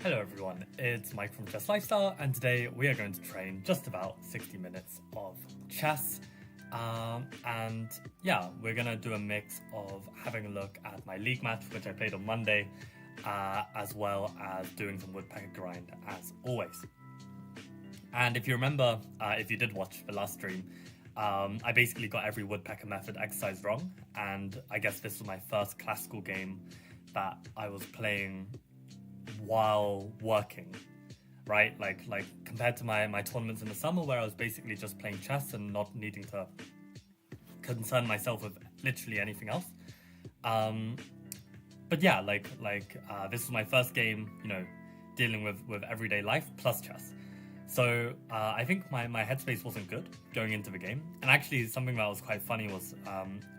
Hello everyone, it's Mike from Chess Lifestyle, and today we are going to train just about 60 minutes of chess. And yeah, we're gonna do a mix of having a look at my league match, which I played on Monday, as well as doing some Woodpecker grind as always. And if you remember, if you did watch the last stream, I basically got every Woodpecker method exercise wrong, and I guess this was my first classical game that I was playing while working, right? Like compared to my tournaments in the summer where I was basically just playing chess and not needing to concern myself with literally anything else. But yeah, this was my first game, dealing with everyday life plus chess. So I think my headspace wasn't good going into the game. And actually something that was quite funny was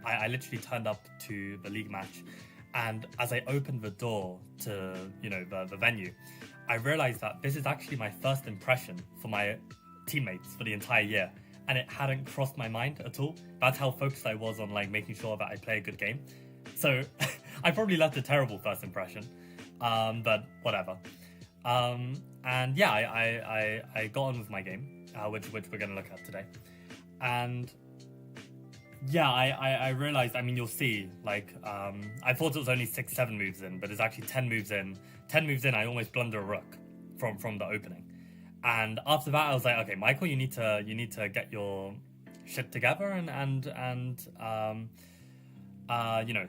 I literally turned up to the league match, and as I opened the door to, the venue, I realized that this is actually my first impression for my teammates for the entire year. And it hadn't crossed my mind at all. That's how focused I was on making sure that I play a good game. So I probably left a terrible first impression, but whatever. And yeah, I got on with my game, which we're going to look at today. And yeah, I realized, you'll see, I thought it was only 6-7 moves in, but it's actually 10 moves in. 10 moves in, I almost blunder a rook from the opening. And after that, I was like, okay, Michael, you need to get your shit together and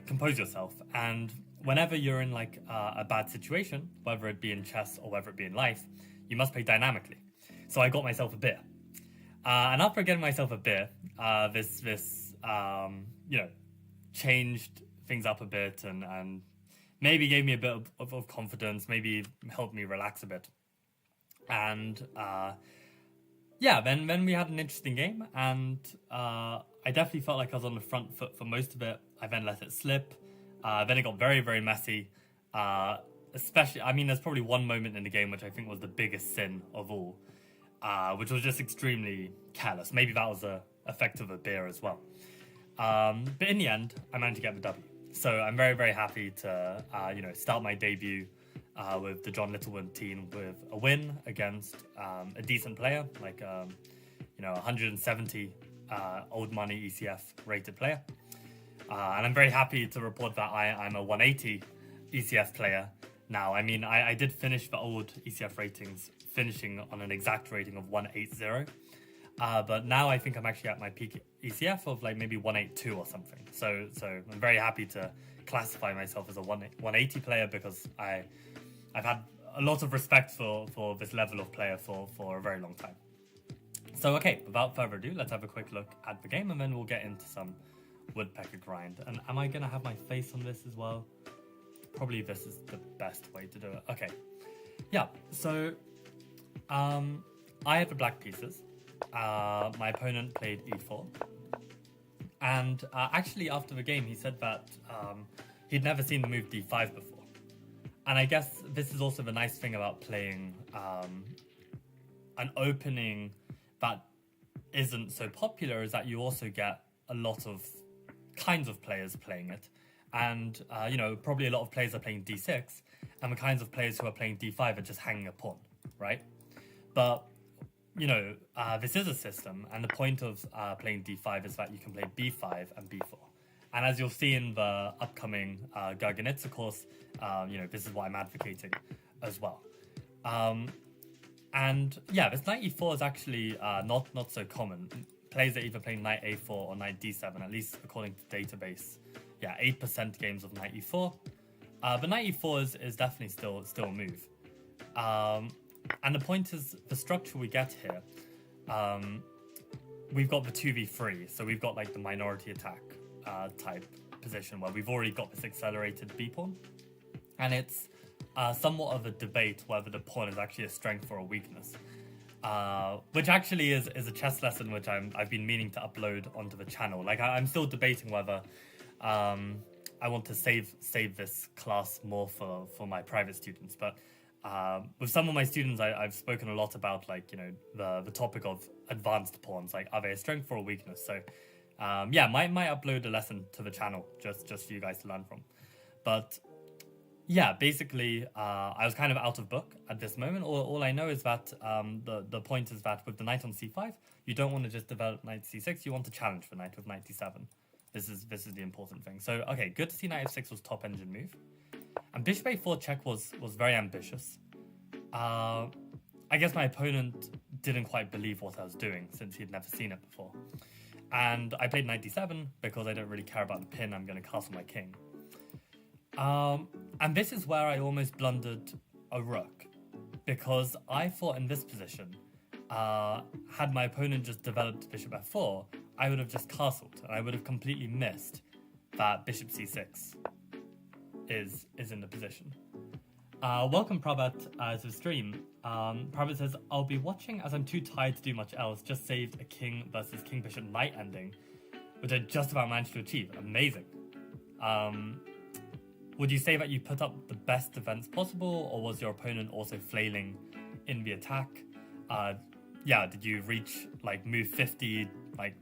compose yourself. And whenever you're in a bad situation, whether it be in chess or whether it be in life, you must play dynamically. So I got myself a beer. And after getting myself a beer, this changed things up a bit and maybe gave me a bit of confidence, maybe helped me relax a bit. And then we had an interesting game, and I definitely felt like I was on the front foot for most of it. I then let it slip. Then it got very, very messy. Especially, there's probably one moment in the game which I think was the biggest sin of all, which was just extremely careless. Maybe that was the effect of a beer as well. But in the end, I managed to get the W. So I'm very, very happy to, start my debut with the John Littlewood team with a win against a decent player, 170 old money ECF rated player. And I'm very happy to report that I'm a 180 ECF player now. I did finish the old ECF ratings, finishing on an exact rating of 180. But now I think I'm actually at my peak ECF of maybe 182 or something. So I'm very happy to classify myself as a 180 player, because I've had a lot of respect for this level of player for a very long time. So okay, without further ado, let's have a quick look at the game, and then we'll get into some Woodpecker grind. And am I going to have my face on this as well? Probably this is the best way to do it. Okay. Yeah, so I had the black pieces. My opponent played e4. And actually after the game, he said that he'd never seen the move d5 before. And I guess this is also the nice thing about playing an opening that isn't so popular, is that you also get a lot of kinds of players playing it. And, probably a lot of players are playing d6, and the kinds of players who are playing d5 are just hanging a pawn, right? But, this is a system, and the point of playing d5 is that you can play b5 and b4. And as you'll see in the upcoming Garganitsa course, this is what I'm advocating as well. And yeah, this knight e4 is actually not so common. Players are either playing knight a4 or knight d7, at least according to database. Yeah, 8% games of knight e4. But knight e4 is definitely still a move. And the point is, the structure we get here, we've got the 2v3, so we've got the minority attack type position where we've already got this accelerated b-pawn. And it's somewhat of a debate whether the pawn is actually a strength or a weakness. Which actually is a chess lesson which I've been meaning to upload onto the channel. I'm still debating whether I want to save this class more for my private students. But with some of my students, I've spoken a lot about the topic of advanced pawns. Are they a strength or a weakness? So might upload a lesson to the channel just for you guys to learn from. But Yeah, basically, I was kind of out of book at this moment. All I know is that the point is that with the knight on c5, you don't want to just develop knight c6. You want to challenge the knight with knight d7. This is the important thing. So okay, good to see knight f6 was top engine move, and bishop a4 check was very ambitious. I guess my opponent didn't quite believe what I was doing since he'd never seen it before, and I played knight d7 because I don't really care about the pin. I'm going to castle my king. And this is where I almost blundered a rook, because I thought in this position, had my opponent just developed bishop f4, I would have just castled, and I would have completely missed that bishop c6 is in the position. Welcome, Prabhat, to the stream. Prabhat says, I'll be watching as I'm too tired to do much else. Just saved a king versus king bishop knight ending, which I just about managed to achieve. Amazing. Would you say that you put up the best defense possible, or was your opponent also flailing in the attack? Yeah, did you reach like move 50, like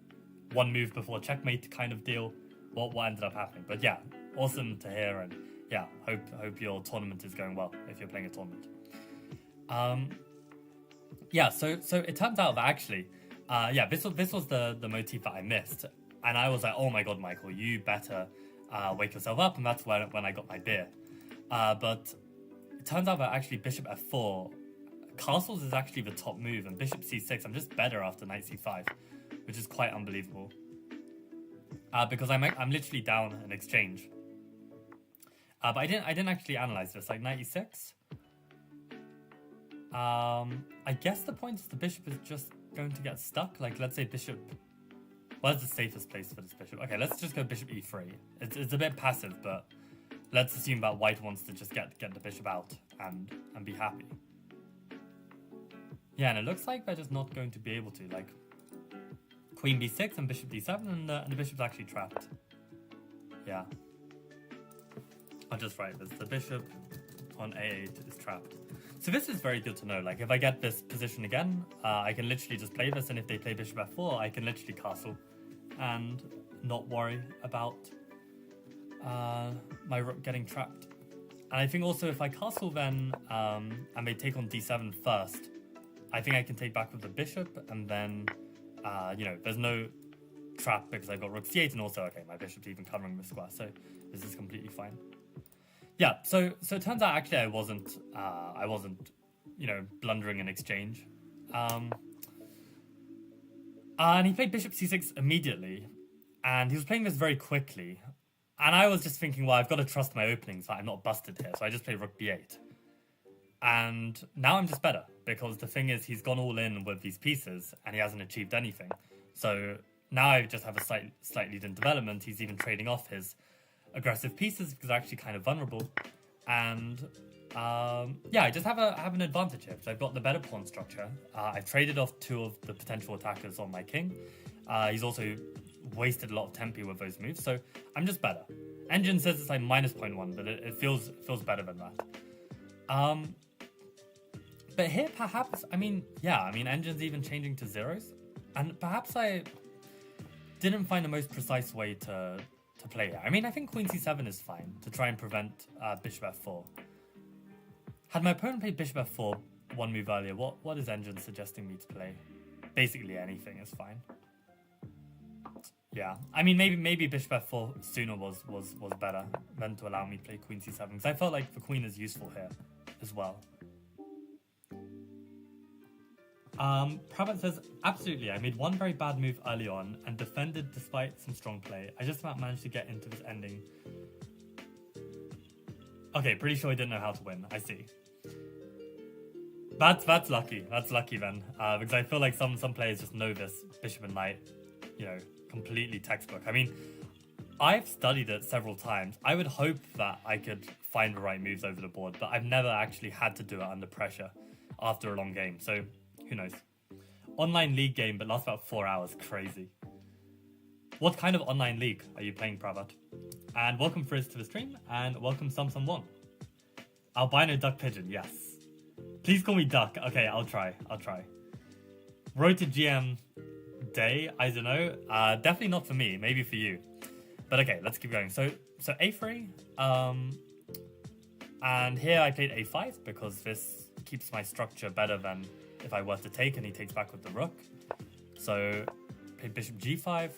one move before checkmate kind of deal? What ended up happening? But yeah, awesome to hear, and yeah, hope your tournament is going well if you're playing a tournament. Yeah, so it turns out that actually, yeah, this was the motif that I missed, and I was like, oh my god, Michael, you better wake yourself up, and that's when I got my beer. But it turns out that actually bishop f4, castles is actually the top move, and bishop c6, I'm just better after knight c5, which is quite unbelievable. Because I'm literally down an exchange. But I didn't actually analyze this. Like knight e6. I guess the point is the bishop is just going to get stuck. Like let's say bishop. Where's the safest place for this bishop? Okay, let's just go bishop e3. It's a bit passive, but let's assume that white wants to just get the bishop out and be happy. Yeah, and it looks like they're just not going to be able to. Like queen b6 and bishop d7, and the bishop's actually trapped. Yeah. I'll just write this. The bishop on a8 is trapped. So this is very good to know. Like if I get this position again, I can literally just play this, and if they play bishop f4, I can literally castle and not worry about my rook getting trapped. And I think also if I castle then and they take on d7 first, I think I can take back with the bishop, and then you know, there's no trap because I've got rook c8, and also okay, my bishop's even covering the square, so this is completely fine. Yeah, so it turns out actually I wasn't you know, blundering an exchange. And he played bishop c6 immediately, and he was playing this very quickly, and I was just thinking, well, I've got to trust my openings that I'm not busted here, so I just played rook b8. And now I'm just better, because the thing is, he's gone all in with these pieces, and he hasn't achieved anything. So now I just have a slight lead in development. He's even trading off his aggressive pieces because they're actually kind of vulnerable, and yeah, I just have an advantage here because I've got the better pawn structure. I've traded off two of the potential attackers on my king. He's also wasted a lot of tempi with those moves, so I'm just better. Engine says it's like minus 0.1, but it feels better than that. But here perhaps, I mean, yeah, I mean, Engine's even changing to zeros, and perhaps I didn't find the most precise way to play here. I mean, I think queen c7 is fine to try and prevent bishop f4. Had my opponent played bishop f4 one move earlier, what is Engine suggesting me to play? Basically anything is fine. Yeah, I mean, maybe bishop f4 sooner was better than to allow me to play queen c7, because I felt like the queen is useful here as well. Prabhat says, absolutely, I made one very bad move early on and defended despite some strong play. I just about managed to get into this ending. Okay, pretty sure I didn't know how to win. I see. That's lucky. That's lucky then, because I feel like some players just know this bishop and knight, you know, completely textbook. I mean, I've studied it several times. I would hope that I could find the right moves over the board, but I've never actually had to do it under pressure after a long game. So who knows? Online league game, but lasts about 4 hours. Crazy. What kind of online league are you playing, Prabhat? And welcome Frizz to the stream, and welcome Some1. Albino Duck Pigeon, yes. Please call me Duck. Okay, I'll try. Road to GM day, I don't know. Definitely not for me, maybe for you. But okay, let's keep going. So A3, And here I played a5 because this keeps my structure better than if I were to take and he takes back with the rook. So played bishop g5.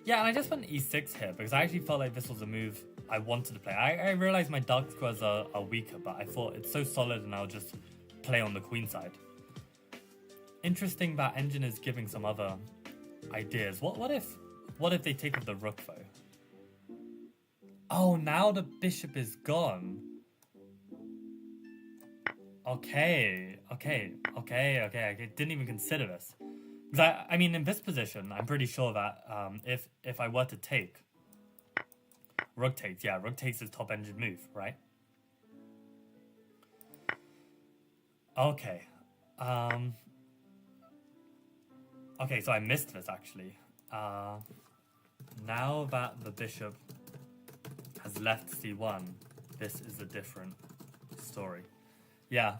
Yeah, and I just went e6 here because I actually felt like this was a move I wanted to play. I realized my dark squares are weaker, but I thought it's so solid and I'll just play on the queen side. Interesting that engine is giving some other ideas. What if they take with the rook though? Oh, now the bishop is gone. Okay. I didn't even consider this. Because I mean, in this position, I'm pretty sure that if I were to take, rook takes is top engine move, right? Okay. Okay, so I missed this actually. Now that the bishop has left c1, this is a different story. Yeah,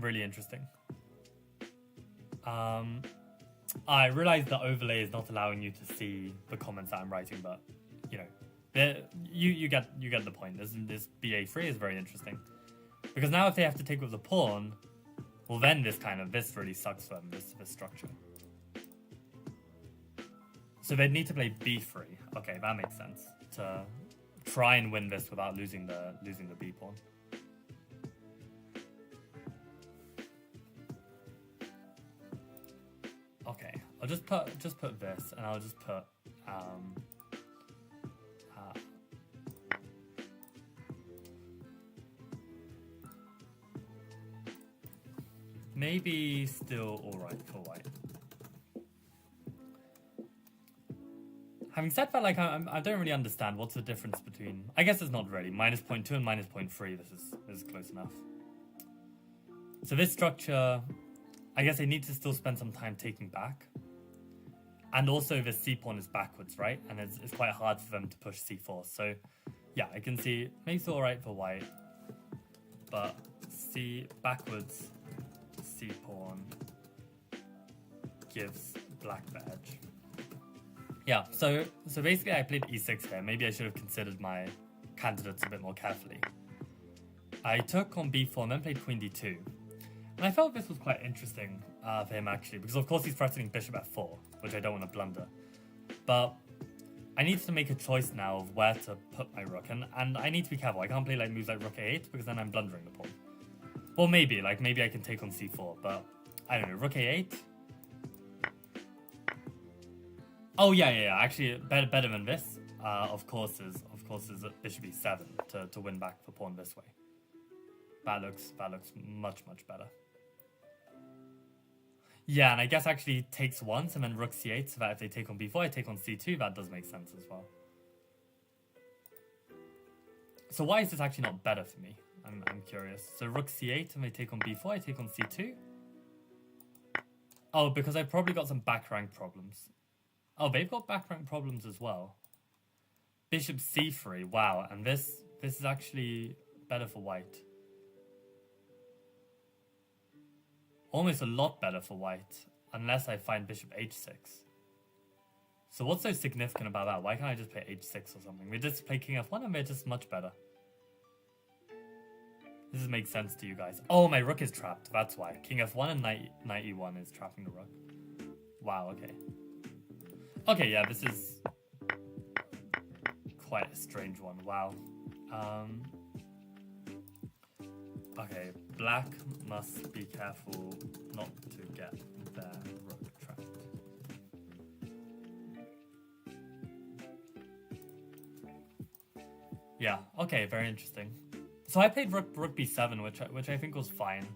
really interesting. I realize the overlay is not allowing you to see the comments that I'm writing, but you know, you get the point. This ba3 is very interesting because now if they have to take with the pawn, well then this really sucks for them. This structure. So they'd need to play b3. Okay, that makes sense to try and win this without losing the b pawn. Okay, I'll just put this, and I'll just put maybe still all right for white. Having said that, like I don't really understand what's the difference between. I guess it's not really -0.2 and -0.3. This is close enough. So this structure, I guess they need to still spend some time taking back. And also the c pawn is backwards, right? And it's quite hard for them to push c4. So yeah, I can see makes it alright for white. But c backwards c pawn gives black the edge. Yeah, so basically I played e6 here. Maybe I should have considered my candidates a bit more carefully. I took on b4 and then played queen d2. And I felt this was quite interesting for him actually, because of course he's threatening bishop f4, which I don't want to blunder. But I need to make a choice now of where to put my rook, and I need to be careful. I can't play like moves like rook a8 because then I'm blundering the pawn. Well, maybe I can take on c4, but I don't know, rook a8. Oh yeah. Actually, better than this, of course, is bishop e7 to win back the pawn this way. That looks much better. Yeah, and I guess actually takes once and then rook c8, so that if they take on b4, I take on c2. That does make sense as well. So why is this actually not better for me? I'm curious. So rook c8 and they take on b4, I take on c2. Oh, because I've probably got some back rank problems. Oh, they've got back rank problems as well. Bishop c3, wow, and this is actually better for white. Almost a lot better for white, unless I find bishop h6. So what's so significant about that? Why can't I just play h6 or something? We just play king f1 and they're just much better. This makes sense to you guys. Oh, my rook is trapped, that's why. King f1 and knight e1 is trapping the rook. Wow, okay. Okay, yeah, this is quite a strange one, wow. Okay, black must be careful not to get their rook trapped. Yeah, okay, very interesting. So I played rook b7, which I think was fine.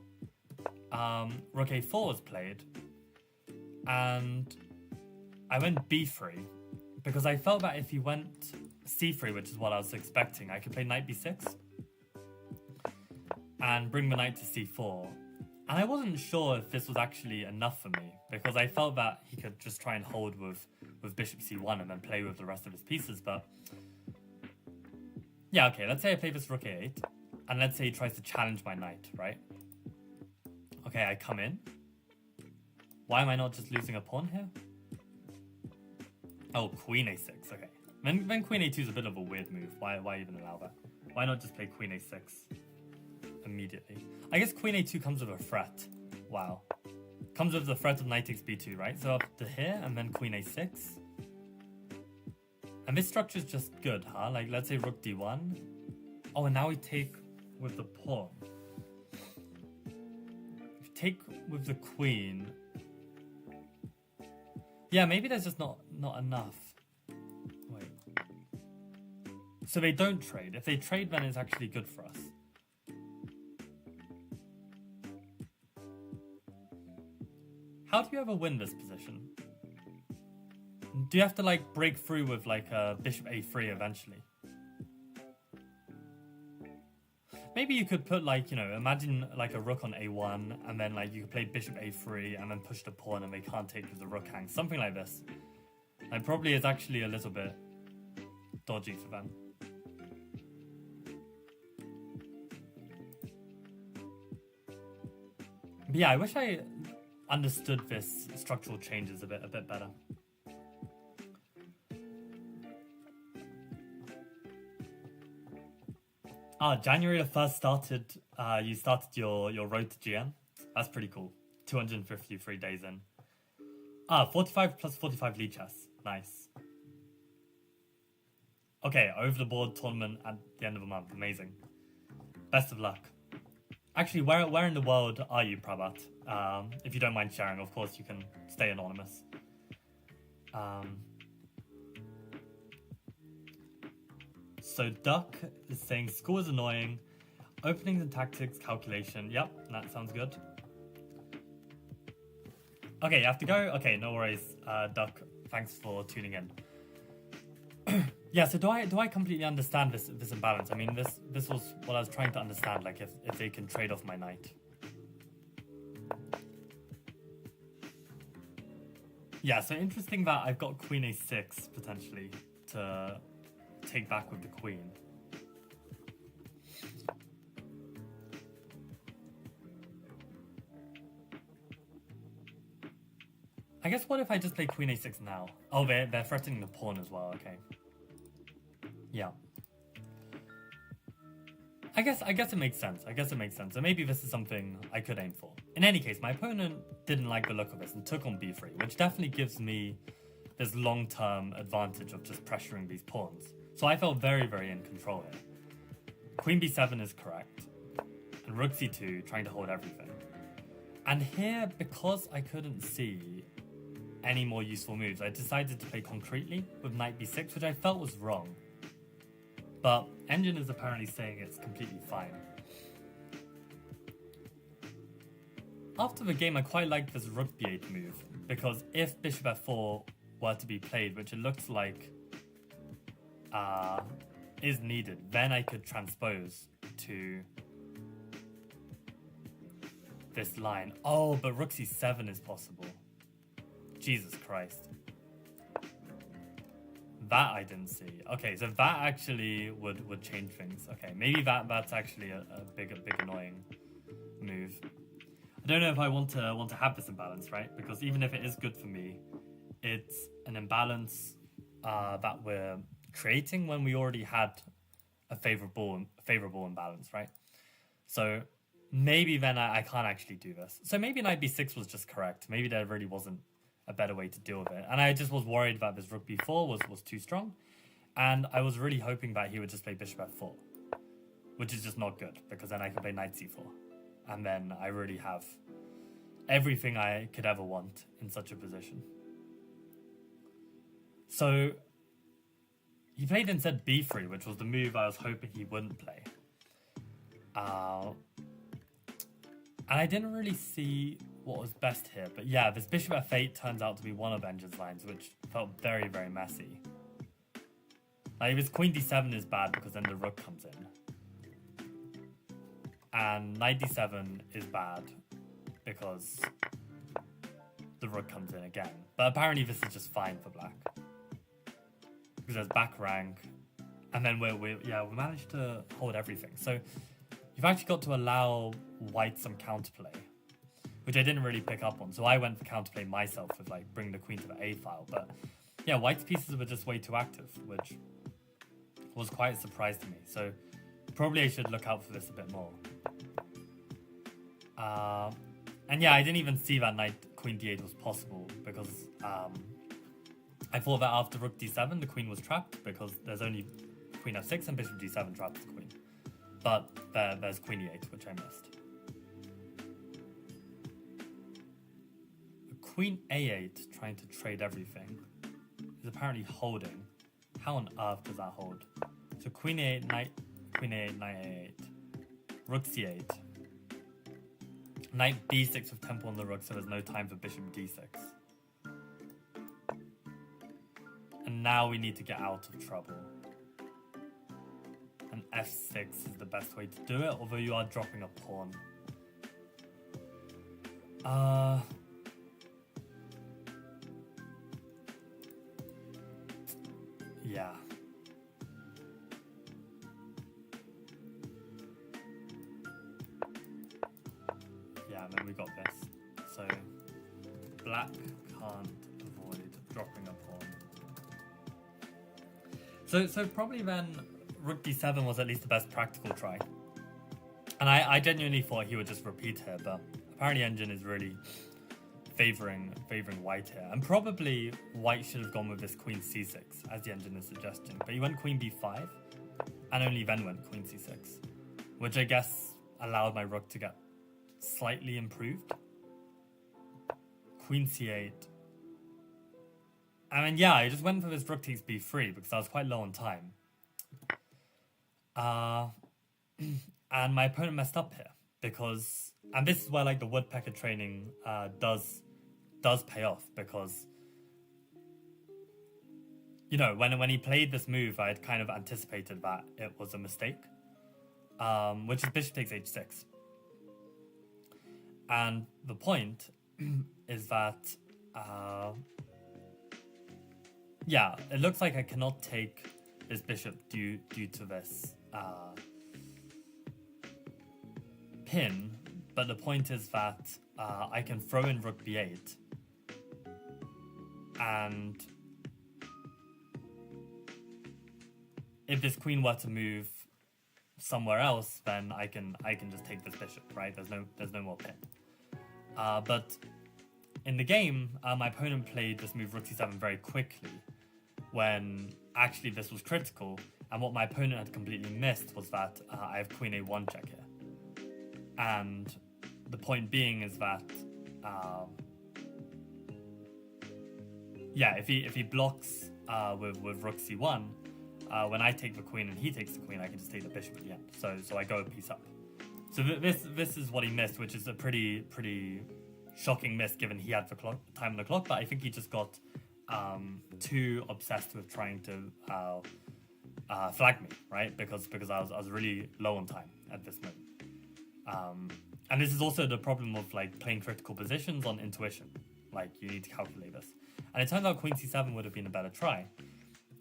Rook a4 was played, and I went b3 because I felt that if he went c3, which is what I was expecting, I could play knight b6 and bring the knight to c4. And I wasn't sure if this was actually enough for me because I felt that he could just try and hold with bishop c1 and then play with the rest of his pieces. But yeah, okay, let's say I play this rook a8 and let's say he tries to challenge my knight, right? Okay, I come in. Why am I not just losing a pawn here? Oh, queen a6, okay. Then queen a2 is a bit of a weird move. Why even allow that? Why not just play queen a6 immediately? I guess queen a2 comes with a threat. Wow. Comes with the threat of knight takes b2, right? So up to here, and then queen a6. And this structure is just good, huh? Like, let's say rook d1. Oh, and now we take with the pawn. If you take with the queen... Yeah, maybe there's just not enough. Wait. So they don't trade. If they trade, then it's actually good for us. How do you ever win this position? Do you have to like break through with like a bishop a3 eventually? Maybe you could put like, you know, imagine like a rook on a1 and then like you could play bishop a3 and then push the pawn and they can't take with the rook hang. Something like this. Like probably is actually a little bit dodgy for them. But yeah, I wish I understood this structural changes a bit better. January the 1st started, you started your road to GM. That's pretty cool. 253 days in. 45 plus 45 lead chess. Nice. Okay, over the board tournament at the end of the month. Amazing. Best of luck. Actually, where in the world are you, Prabhat? If you don't mind sharing, of course you can stay anonymous. So Duck is saying school is annoying. Openings and tactics calculation. Yep, that sounds good. Okay, you have to go? Okay, no worries, Duck. Thanks for tuning in. Yeah, so do I completely understand this imbalance? I mean, this was what I was trying to understand, like if they can trade off my knight. Yeah, so interesting that I've got queen a6 potentially to take back with the queen. I guess what if I just play queen a6 now? Oh, they're threatening the pawn as well, okay. Yeah. I guess it makes sense. And maybe this is something I could aim for. In any case, my opponent didn't like the look of this and took on b3, which definitely gives me this long-term advantage of just pressuring these pawns. So I felt very, very in control here. Queen b7 is correct. And rook c2, trying to hold everything. And here, because I couldn't see any more useful moves, I decided to play concretely with knight b6, which I felt was wrong. But Engine is apparently saying it's completely fine. After the game, I quite liked this rook b8 move, because if bishop f4 were to be played, which it looks like is needed, then I could transpose to this line. Oh, but rook c7 is possible. Jesus Christ. That I didn't see. Okay, so that actually would change things. Okay, maybe that's actually a big annoying move. I don't know if I want to have this imbalance, right? Because even if it is good for me, it's an imbalance that we're creating when we already had a favorable imbalance, right? So maybe then I can't actually do this. So maybe knight b6 was just correct. Maybe there really wasn't a better way to deal with it. And I just was worried that this rook b4 was too strong. And I was really hoping that he would just play bishop f4, which is just not good, because then I can play knight c4. And then I really have everything I could ever want in such a position. So he played instead b3, which was the move I was hoping he wouldn't play. And I didn't really see what was best here. But yeah, this bishop f8 turns out to be one of Engine's lines, which felt very, very messy. Like, this queen d7 is bad because then the rook comes in. And knight d7 is bad because the rook comes in again. But apparently this is just fine for black, because there's back rank, and then we managed to hold everything. So you've actually got to allow white some counterplay, which I didn't really pick up on. So I went for counterplay myself with like bring the queen to the a file. But yeah, white's pieces were just way too active, which was quite a surprise to me. So probably I should look out for this a bit more. And yeah, I didn't even see that knight queen d8 was possible because I thought that after rook d7 the queen was trapped because there's only queen f6 and bishop d7 traps the queen. But there's queen e8, which I missed. Queen a8 trying to trade everything is apparently holding. How on earth does that hold? So queen a8, knight, queen a8, knight a8, rook c8, knight b6 with tempo on the rook, so there's no time for bishop d6. And now we need to get out of trouble. And f6 is the best way to do it, although you are dropping a pawn. Yeah. Yeah, and then we got this. So black can't avoid dropping a pawn. So probably then rook d7 was at least the best practical try. And I genuinely thought he would just repeat here, but apparently Engine is really favoring white here. And probably white should have gone with this queen c6, as the Engine is suggesting. But he went queen b5, and only then went queen c6, which I guess allowed my rook to get slightly improved. Queen c8. I mean, yeah, I just went for this rook takes b3 because I was quite low on time. And my opponent messed up here because, and this is where like the Woodpecker training does pay off, because you know when he played this move, I had kind of anticipated that it was a mistake, which is bishop takes h6. And the point is that yeah, it looks like I cannot take this bishop due to this pin, but the point is that I can throw in rook b8, and if this queen were to move somewhere else, then I can just take this bishop, right? There's no more pin. But in the game, my opponent played this move rook c7 very quickly, when actually this was critical, and what my opponent had completely missed was that I have queen a1 check here. And the point being is that yeah, if he blocks with rook c1, when I take the queen and he takes the queen, I can just take the bishop at the end. So I go a piece up. So this is what he missed, which is a pretty shocking miss given he had the time on the clock. But I think he just got too obsessed with trying to flag me, right? Because I was really low on time at this moment. And this is also the problem of like playing critical positions on intuition. Like you need to calculate this. And it turns out queen c7 would have been a better try.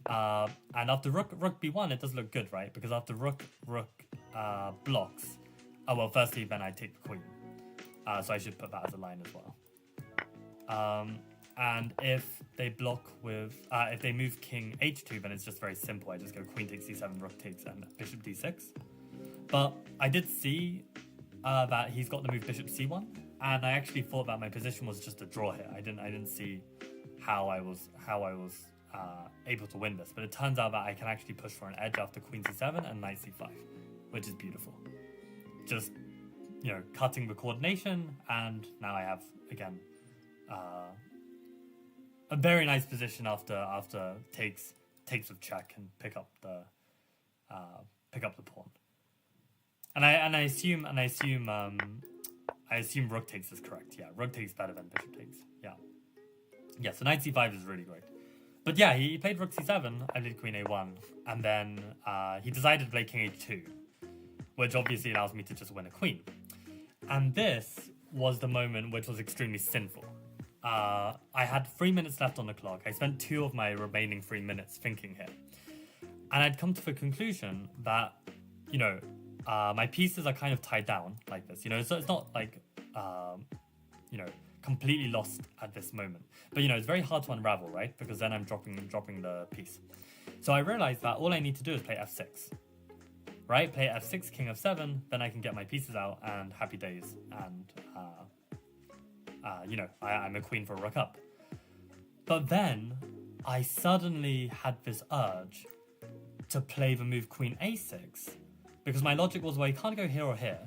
And after rook b1, it does look good, right? Because after rook blocks, well, firstly then I take the queen. So I should put that as a line as well. And if they block with, if they move king h2, then it's just very simple. I just go queen takes c7, rook takes, and bishop d6. But I did see that he's got the move bishop c1, and I actually thought that my position was just a draw here. I didn't see how I was able to win this. But it turns out that I can actually push for an edge after queen c7 and knight c5, which is beautiful. Just, you know, cutting the coordination, and now I have again a very nice position after takes with check and pick up the pawn. And I assume rook takes is correct. Yeah, rook takes better than bishop takes. Yeah. So knight c5 is really great. But yeah, he played rook c7. I did queen a1, and then he decided to play king h2, which obviously allows me to just win a queen. And this was the moment which was extremely sinful. I had 3 minutes left on the clock. I spent 2 of my remaining 3 minutes thinking here. And I'd come to the conclusion that, you know, my pieces are kind of tied down like this, you know, so it's not like, you know, completely lost at this moment. But, you know, it's very hard to unravel, right? Because then I'm dropping the piece. So I realized that all I need to do is play f6. right? Play f6, king f7, then I can get my pieces out and happy days. And, I'm a queen for a rook up. But then I suddenly had this urge to play the move queen a6 because my logic was, well, you can't go here or here.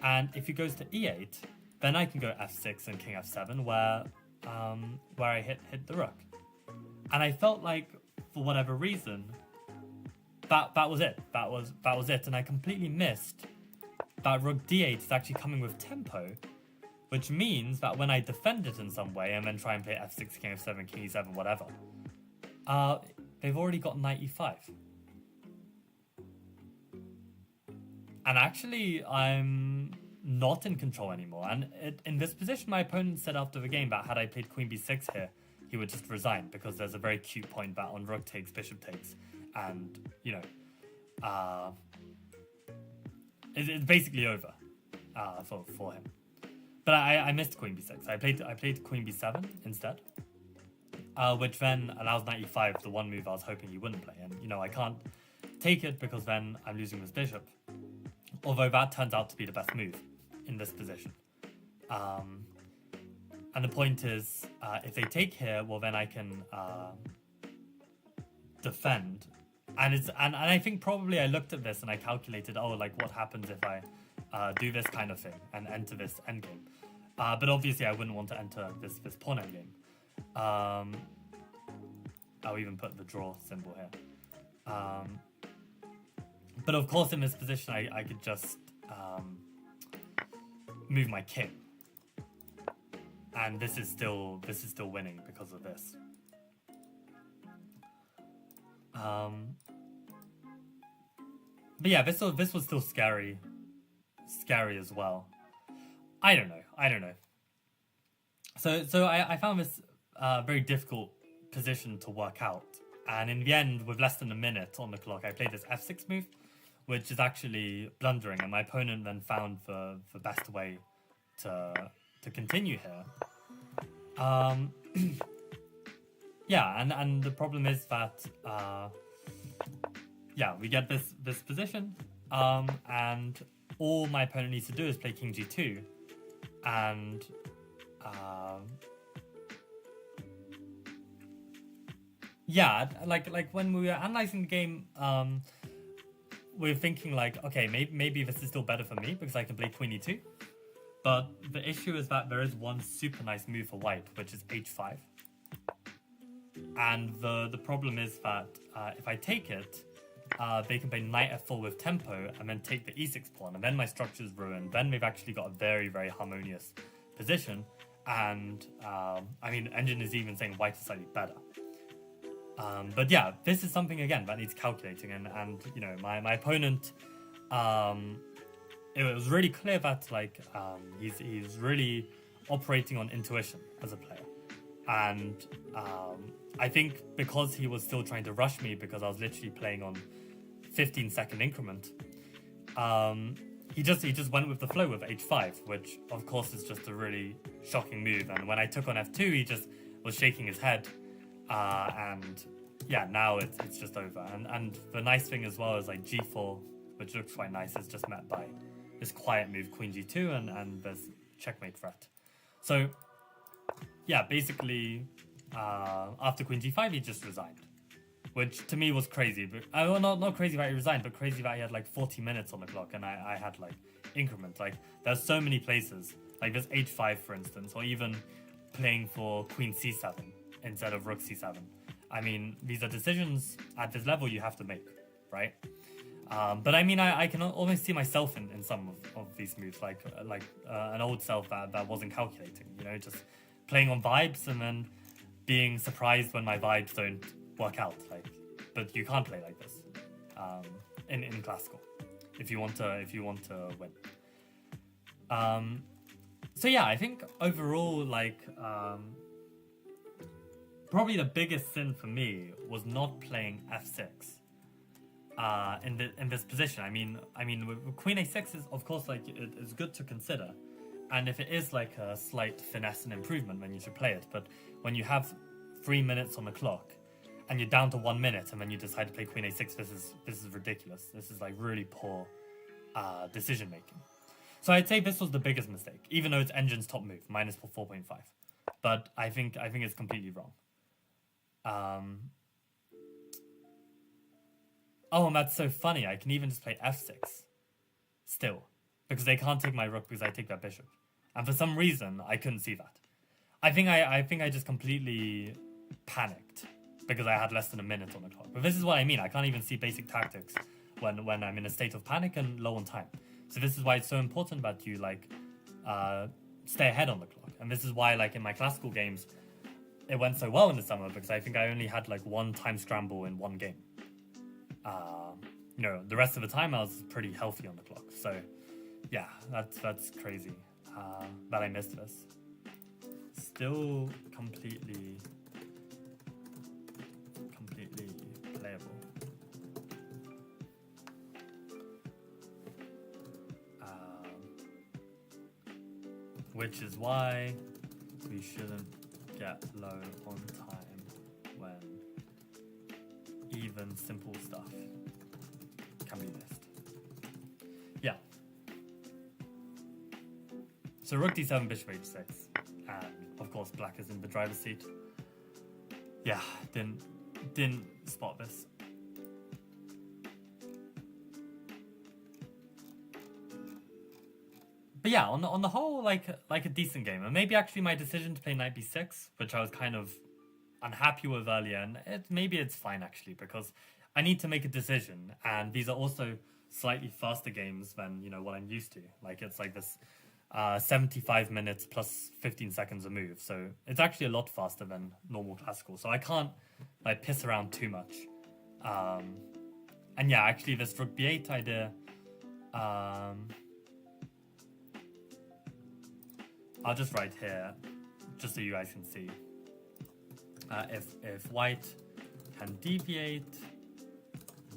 And if he goes to e8, then I can go f6 and king f7 where I hit the rook. And I felt like, for whatever reason, that was it. That was it. And I completely missed that rook d8 is actually coming with tempo, which means that when I defend it in some way and then try and play f6, king f7, king e7, whatever, they've already got knight e5. And actually, I'm not in control anymore. And in this position, my opponent said after the game that had I played queen b6 here, he would just resign because there's a very cute point that on rook takes, bishop takes, and, it's basically over for him. But I missed queen b6. I played queen b7 instead, which then allows knight e5, the one move I was hoping he wouldn't play. And, I can't take it because then I'm losing this bishop. Although that turns out to be the best move in this position. And the point is, if they take here, well, then I can defend. And I think probably I looked at this and I calculated, what happens if I do this kind of thing and enter this endgame. But obviously I wouldn't want to enter this pawn endgame. I'll even put the draw symbol here. But of course in this position I could just move my king. And this is still winning because of this. But yeah, this was still scary as well. I don't know. So I found this very difficult position to work out. And in the end, with less than a minute on the clock, I played this f6 move, which is actually blundering. And my opponent then found the best way to continue here. And the problem is that we get this position, and all my opponent needs to do is play king g2, and like when we were analyzing the game, we were thinking like, okay, maybe this is still better for me because I can play queen e2. But the issue is that there is one super nice move for white, which is h5. And the problem is that if I take it, they can play knight f4 with tempo and then take the e6 pawn, and then my structure is ruined. Then they've actually got a very, very harmonious position. And Engine is even saying white is slightly better. But yeah, this is something again that needs calculating, and my opponent, it was really clear that he's really operating on intuition as a player, and I think because he was still trying to rush me because I was literally playing on 15-second increment, he just went with the flow with h5, which of course is just a really shocking move. And when I took on f2, he just was shaking his head. And yeah, now it's just over. And the nice thing as well is like g4, which looks quite nice, is just met by this quiet move, queen g2, and there's checkmate threat. So yeah, basically after queen g5, he just resigned, which to me was crazy. But not crazy that he resigned, but crazy that he had like 40 minutes on the clock, and I had like increment. Like there's so many places, like there's h5 for instance, or even playing for queen c7 instead of rook c7. I mean, these are decisions at this level you have to make, right? But I mean, I can almost see myself in some of these moves, like an old self that wasn't calculating, just playing on vibes and then being surprised when my vibes don't work out. But you can't play like this in classical if you want to win. So yeah, I think overall, probably the biggest sin for me was not playing f6 in this position. I mean, with queen a6 is of course it's good to consider, and if it is like a slight finesse and improvement, then you should play it. But when you have 3 minutes on the clock and you're down to 1 minute, and then you decide to play queen a6. This is ridiculous. This is like really poor decision making. So I'd say this was the biggest mistake, even though it's engine's top move, minus 4.5. But I think it's completely wrong. Oh, and that's so funny. I can even just play f6 still, because they can't take my rook because I take their bishop. And for some reason, I couldn't see that. I think I just completely panicked because I had less than a minute on the clock. But this is what I mean. I can't even see basic tactics when I'm in a state of panic and low on time. So this is why it's so important that you stay ahead on the clock. And this is why in my classical games, it went so well in the summer, because I think I only had 1 time scramble in 1 game. The rest of the time I was pretty healthy on the clock. So yeah, that's crazy that I missed this. Still completely playable. Which is why we shouldn't get low on time when even simple stuff can be missed. Yeah. So rook d7, bishop h6, and of course black is in the driver's seat. Yeah, didn't spot this. But yeah, on the whole, like a decent game, and maybe actually my decision to play knight b6, which I was kind of unhappy with earlier, and maybe it's fine actually, because I need to make a decision, and these are also slightly faster games than what I'm used to. It's like this 75 minutes plus 15 seconds a move, so it's actually a lot faster than normal classical. So I can't piss around too much. And yeah, actually this rook b8 idea. I'll just write here, just so you guys can see. If white can deviate,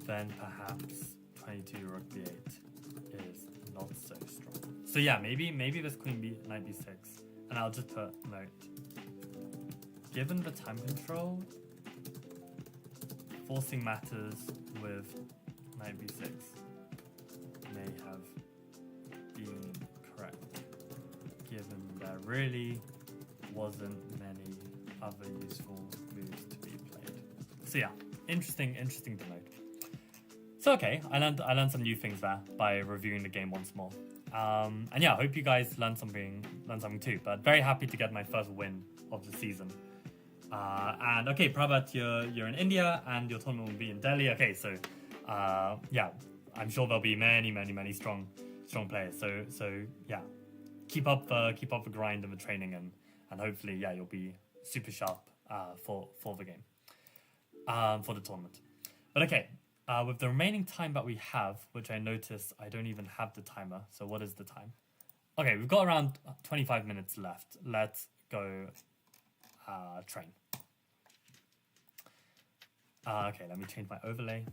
then perhaps 22 rook b8 is not so strong. So yeah, maybe this queen knight b6, and I'll just put note. Given the time control, forcing matters with knight b6 may have been correct, given there really wasn't many other useful moves to be played. So yeah, interesting to note. So okay, I learned some new things there by reviewing the game once more. And yeah, I hope you guys learned something too. But very happy to get my first win of the season. And okay, Prabhat, you're in India and your tournament will be in Delhi. Okay, so yeah, I'm sure there'll be many strong players. So yeah, keep up the grind and the training, and hopefully you'll be super sharp for the game, for the tournament. But okay. With the remaining time that we have, which I notice I don't even have the timer, so what is the time? Okay, we've got around 25 minutes left. Let's go train. Okay, let me change my overlay.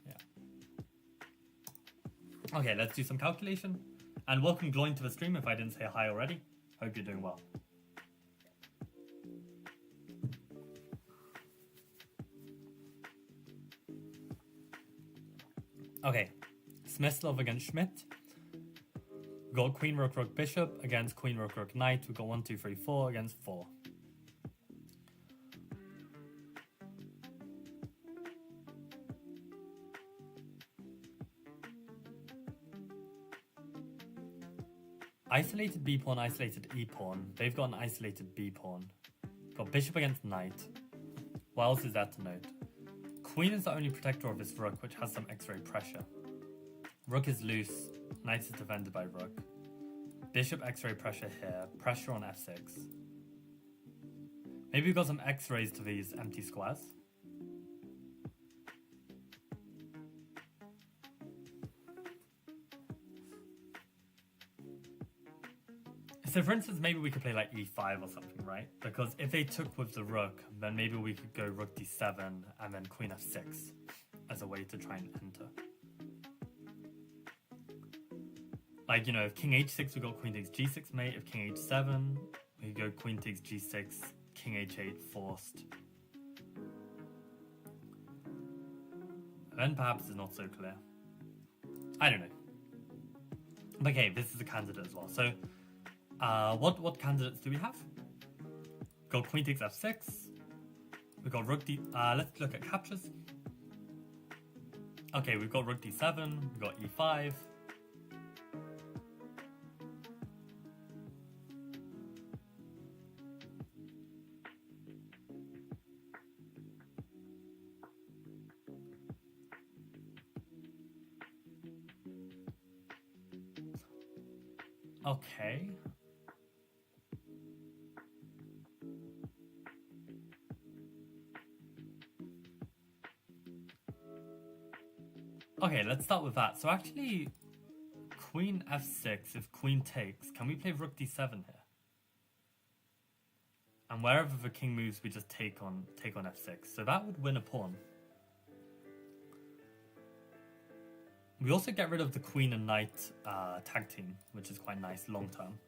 Yeah. Okay, let's do some calculation. And welcome Gloin to the stream if I didn't say hi already. Hope you're doing well. Okay, Smyslov against Schmidt. We've got queen, rook, rook, bishop against queen, rook, rook, knight. We've got 1, 2, 3, 4 against 4. Isolated B pawn, isolated E pawn. They've got an isolated B pawn. Got bishop against knight. What else is that to note? Queen is the only protector of this rook, which has some X-ray pressure. Rook is loose, knight is defended by rook. Bishop X-ray pressure here, pressure on f6. Maybe we've got some X-rays to these empty squares. So for instance, maybe we could play like e5 or something, right? Because if they took with the rook, then maybe we could go rook d7 and then queen f6 as a way to try and enter. Like, if king h6, we got queen takes g6 mate. If king h7, we could go queen takes g6, king h8 forced. Then perhaps it's not so clear. I don't know. But okay, this is a candidate as well. So, what candidates do we have? We've got queen takes f6. We've got rook d... let's look at captures. Okay, we've got rook d7. We've got e5. Okay. Okay, let's start with that. So actually, queen f6, if queen takes, can we play rook d7 here? And wherever the king moves, we just take on f6. So that would win a pawn. We also get rid of the queen and knight tag team, which is quite nice long term.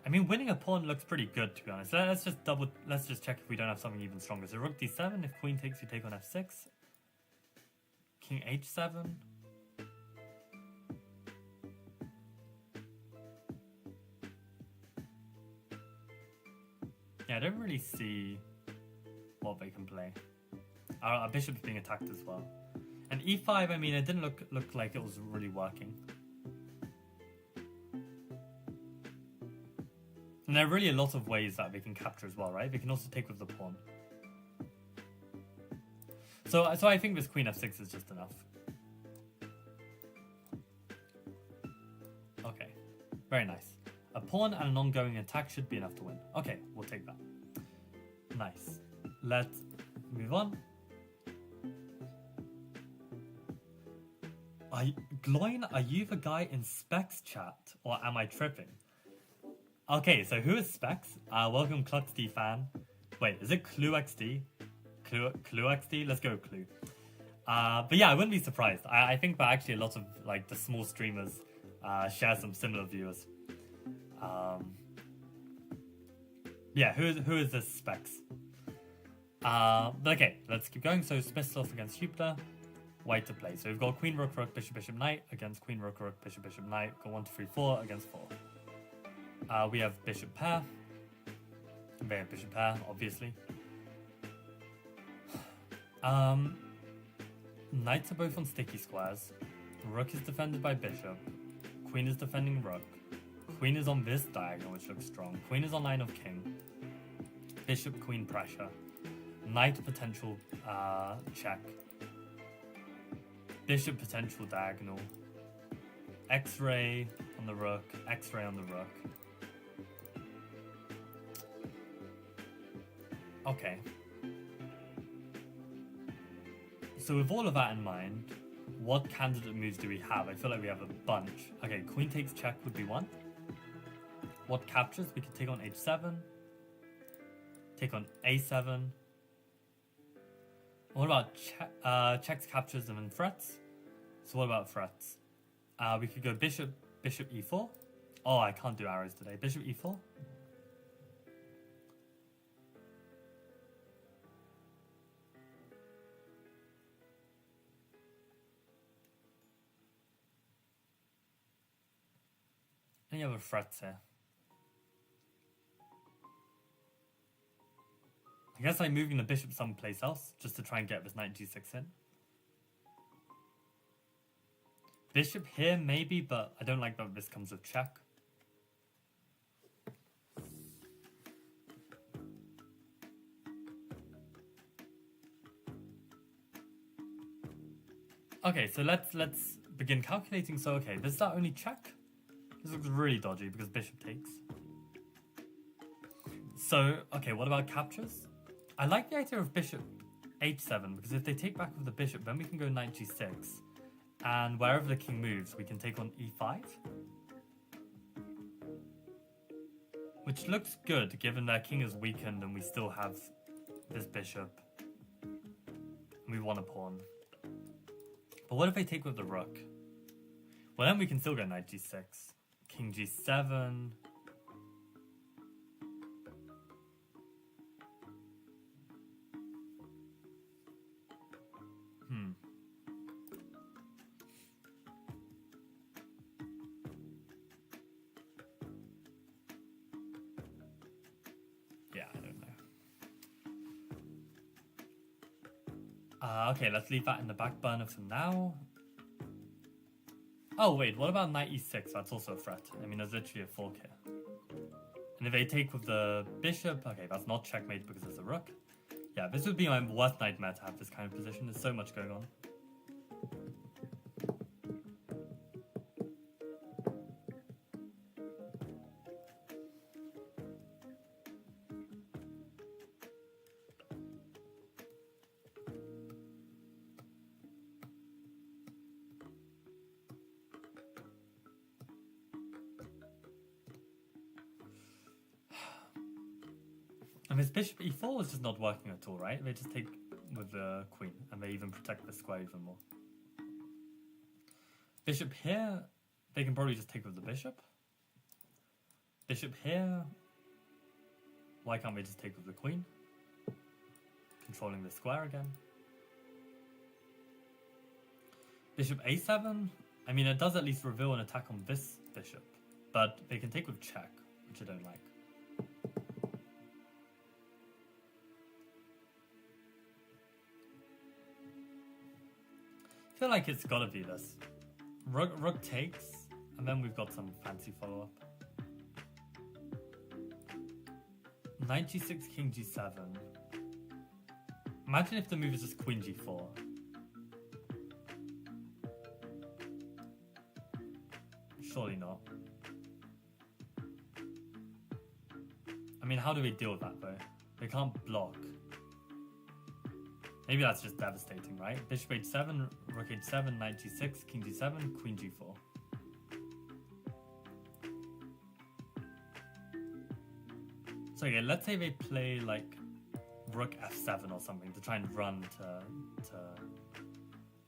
I mean, winning a pawn looks pretty good, to be honest. Let's just check if we don't have something even stronger. So rook d7, if queen takes, you take on f6. King h7. Yeah, I don't really see what they can play. Our bishop's being attacked as well. And e5, I mean, it didn't look like it was really working. And there are really a lot of ways that they can capture as well, right? They can also take with the pawn. So I think this queen f6 is just enough. Okay, very nice. A pawn and an ongoing attack should be enough to win. Okay, we'll take that. Nice. Let's move on. Gloin, are you the guy in Specs chat, or am I tripping? Okay, so who is Specs? Welcome CluxD fan. Wait, is it ClueXD? ClueXD? Let's go Clue. But yeah, I wouldn't be surprised. I think that actually a lot of like the small streamers share some similar viewers. Yeah, who is this Specs? But okay, let's keep going. So Smith against Jupiter. White to play. So we've got queen, rook, rook, bishop, bishop, knight against queen, rook, rook, bishop, bishop, knight. Got 1, 2, 3, 4 against 4. We have bishop pair. We have bishop pair, obviously. Knights are both on sticky squares. Rook is defended by bishop. Queen is defending rook. Queen is on this diagonal, which looks strong. Queen is on line of king. Bishop, queen pressure. Knight potential check. Bishop potential diagonal. X-ray on the rook. X-ray on the rook. Okay. So with all of that in mind, what candidate moves do we have? I feel like we have a bunch. Okay, queen takes check would be one. What captures? We could take on h7. Take on a7. What about checks, captures, and then threats? So what about threats? We could go bishop e4. Oh, I can't do arrows today. Bishop e4. Any other threats here? I guess I'm moving the bishop someplace else, just to try and get this knight g6 in. Bishop here, maybe, but I don't like that this comes with check. Okay, so let's begin calculating. So, okay, this is our only check. This looks really dodgy because bishop takes. So, okay, what about captures? I like the idea of bishop h7 because if they take back with the bishop, then we can go knight g6. And wherever the king moves, we can take on e5. Which looks good given their king is weakened and we still have this bishop. And we want a pawn. But what if they take with the rook? Well, then we can still go knight g6. King g7. Okay, let's leave that in the back burner for now. Oh wait, what about knight e6? That's also a threat. I mean, there's literally a fork here. And if they take with the bishop, okay, that's not checkmate because there's a rook. Yeah, this would be my worst nightmare to have this kind of position. There's so much going on. And this bishop e4 is just not working at all, right? They just take with the queen, and they even protect the square even more. Bishop here, they can probably just take with the bishop. Bishop here, why can't they just take with the queen? Controlling the square again. Bishop a7, I mean, it does at least reveal an attack on this bishop, but they can take with check, which I don't like. I feel like it's gotta be this. Rook takes, and then we've got some fancy follow-up. Knight g6, king g7. Imagine if the move is just queen g4. Surely not. I mean, how do we deal with that though? They can't block. Maybe that's just devastating, right? Bishop h7, rook h7, knight g6, king g7, queen g4. So okay, let's say they play like rook f7 or something to try and run to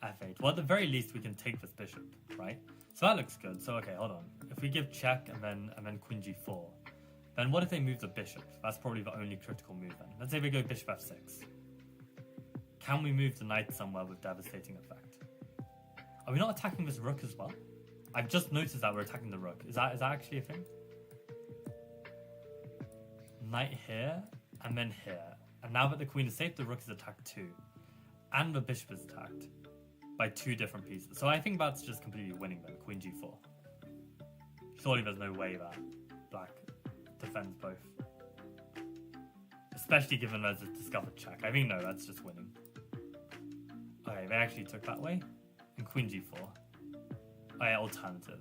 f8. Well, at the very least, we can take this bishop, right? So that looks good. So okay, hold on. If we give check and then queen g4, then what if they move the bishop? That's probably the only critical move then. Let's say we go bishop f6. Can we move the knight somewhere with devastating effect? Are we not attacking this rook as well? I've just noticed that we're attacking the rook. Is that actually a thing? Knight here, and then here. And now that the queen is safe, the rook is attacked too. And the bishop is attacked by two different pieces. So I think that's just completely winning then, queen g4. Surely there's no way that black defends both. Especially given there's a discovered check. I think no, that's just winning. Okay, they actually took that way. And queen g4. Oh yeah, alternative.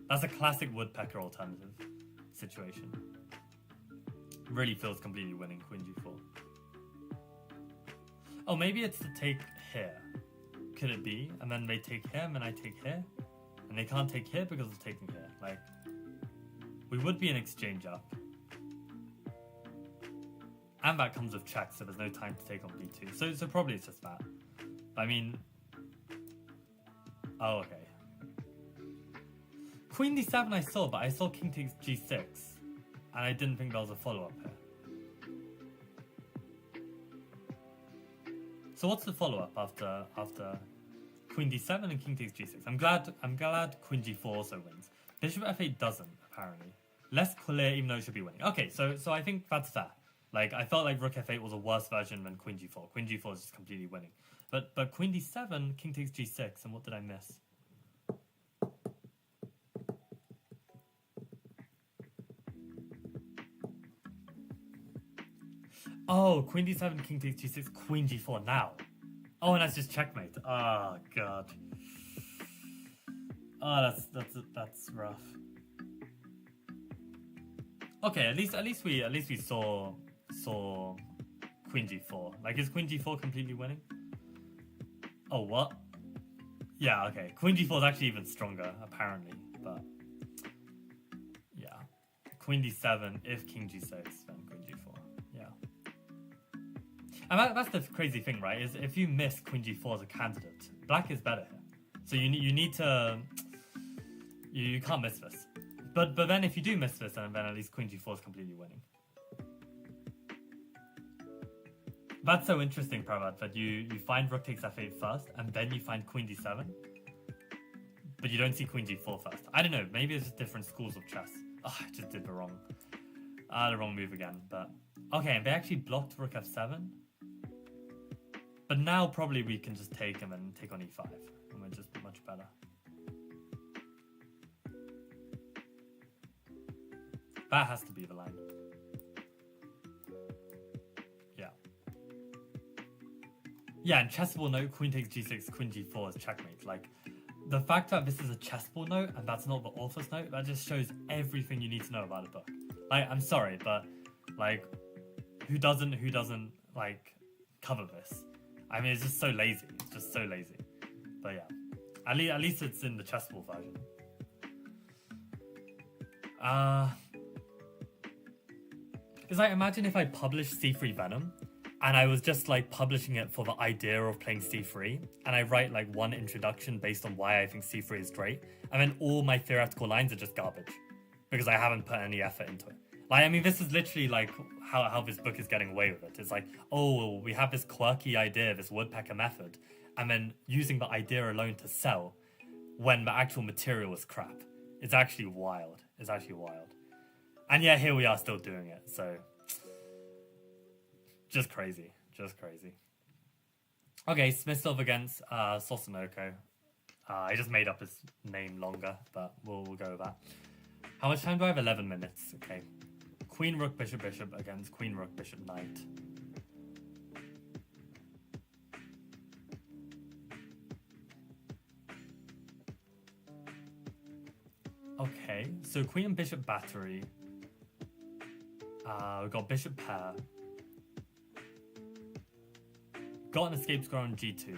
That's a classic Woodpecker alternative situation. Really feels completely winning, queen g4. Oh, maybe it's to take here. Could it be? And then they take here, and then I take here. And they can't take here because of taking here. Like, we would be an exchange up. And that comes with check, so there's no time to take on b2. So probably it's just that. I mean... Oh, okay. Queen d7 I saw, but I saw king takes g6. And I didn't think there was a follow-up here. So what's the follow-up after queen d7 and king takes g6? I'm glad queen g4 also wins. Bishop f8 doesn't, apparently. Less clear, even though it should be winning. Okay, so I think that's fair. Like, I felt like rook f8 was a worse version than queen g4. Queen g4 is just completely winning. But queen d7, king takes g6, and what did I miss? Oh, queen d7, king takes g6, queen g4 now. Oh, and that's just checkmate. Oh god. Oh, that's rough. Okay, at least we saw queen g4. Like, is queen g4 completely winning? Oh, what? Yeah, okay. Queen g4 is actually even stronger, apparently, but yeah. Queen d7, if king g6, then queen g4. Yeah. And that's the crazy thing, right? Is if you miss queen g4 as a candidate, black is better here. So you need to... You can't miss this. But then if you do miss this, then at least queen g4 is completely winning. That's so interesting, Pravat, that you find rook takes f8 first, and then you find queen d7. But you don't see queen g4 first. I don't know, maybe it's just different schools of chess. Oh, I just did the wrong move again, but... Okay, and they actually blocked rook f7. But now probably we can just take him and take on e5, and we're just much better. That has to be the line. Yeah. Yeah, and chessable note, queen takes g6, queen g4 is checkmate. Like, the fact that this is a chessable note and that's not the author's note, that just shows everything you need to know about the book. Like, I'm sorry, but like, who doesn't like cover this? I mean, it's just so lazy. It's just so lazy. But yeah, at least it's in the chessable version. It's like, imagine if I published C3 Venom and I was just like publishing it for the idea of playing C3, and I write like one introduction based on why I think C3 is great, and then all my theoretical lines are just garbage because I haven't put any effort into it. Like, I mean, this is literally like how this book is getting away with it. It's like, oh, we have this quirky idea, this Woodpecker method, and then using the idea alone to sell when the actual material is crap. It's actually wild. It's actually wild. And yeah, here we are still doing it. So, just crazy. Just crazy. Okay, Smistov against Sosunoko. I just made up his name longer, but we'll go with that. How much time do I have? 11 minutes. Okay. Queen, rook, bishop, bishop against queen, rook, bishop, knight. Okay, so queen and bishop battery. We've got bishop pair. Got an escape square on g2.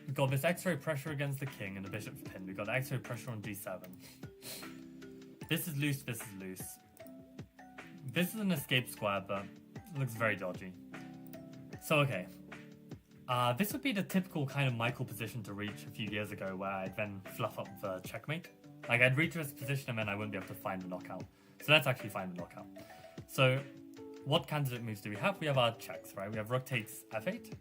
We've got this x-ray pressure against the king and the bishop's pin. We've got x-ray pressure on g7. This is loose, this is loose. This is an escape square, but it looks very dodgy. So, okay. This would be the typical kind of Michael position to reach a few years ago, where I'd then fluff up the checkmate. Like, I'd reach this position and then I wouldn't be able to find the knockout. So let's actually find the knockout. So, what candidate moves do we have? We have our checks, right? We have rook takes f8.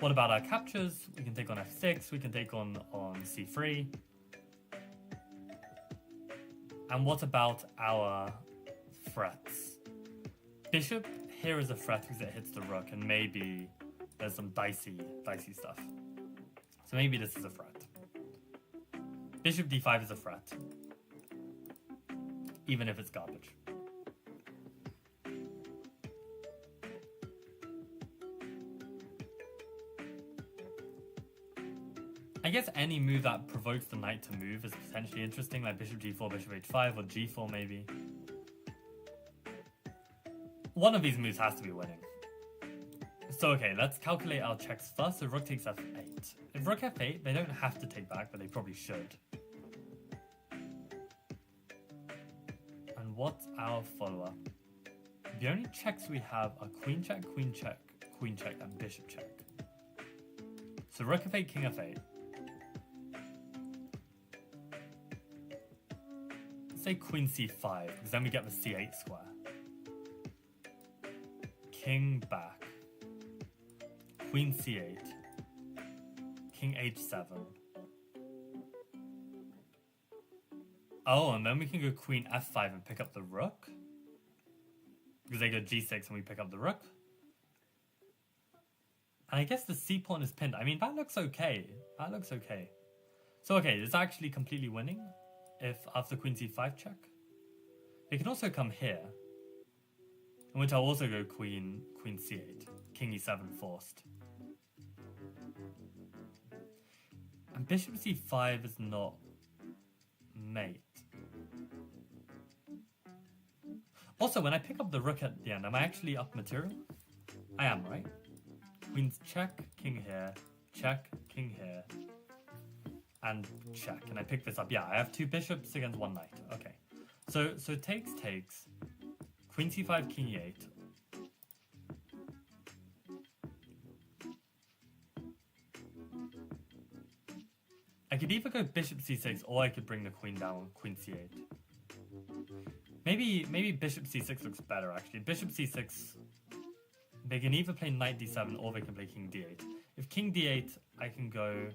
What about our captures? We can take on f6, we can take on c3. And what about our threats? Bishop here is a threat because it hits the rook, and maybe there's some dicey stuff. So maybe this is a threat. Bishop d5 is a threat, even if it's garbage. I guess any move that provokes the knight to move is potentially interesting, like bishop g4, bishop h5, or g4 maybe. One of these moves has to be winning. So okay, let's calculate our checks first. So rook takes f8. If rook f8, they don't have to take back, but they probably should. And what's our follow-up? The only checks we have are queen check, queen check, queen check, and bishop check. So rook f8, king f8. Let's say queen c5, because then we get the c8 square. King back. Queen c8. King h7. Oh, and then we can go queen f5 and pick up the rook. Because they go g6 and we pick up the rook. And I guess the c pawn is pinned. I mean, that looks okay. That looks okay. So, okay, it's actually completely winning if after queen c5 check. They can also come here, in which I'll also go queen c8, king e7 forced. And bishop c5 is not mate. Also, when I pick up the rook at the end, am I actually up material? I am, right? Queen's check, king here, check, king here, and check. And I pick this up. Yeah, I have two bishops against one knight. Okay. So takes, queen c5, king e8. I could either go bishop c6 or I could bring the queen down, queen c8. Maybe bishop c6 looks better actually. Bishop c6, they can either play knight d7 or they can play king d8. If king d8, I can go...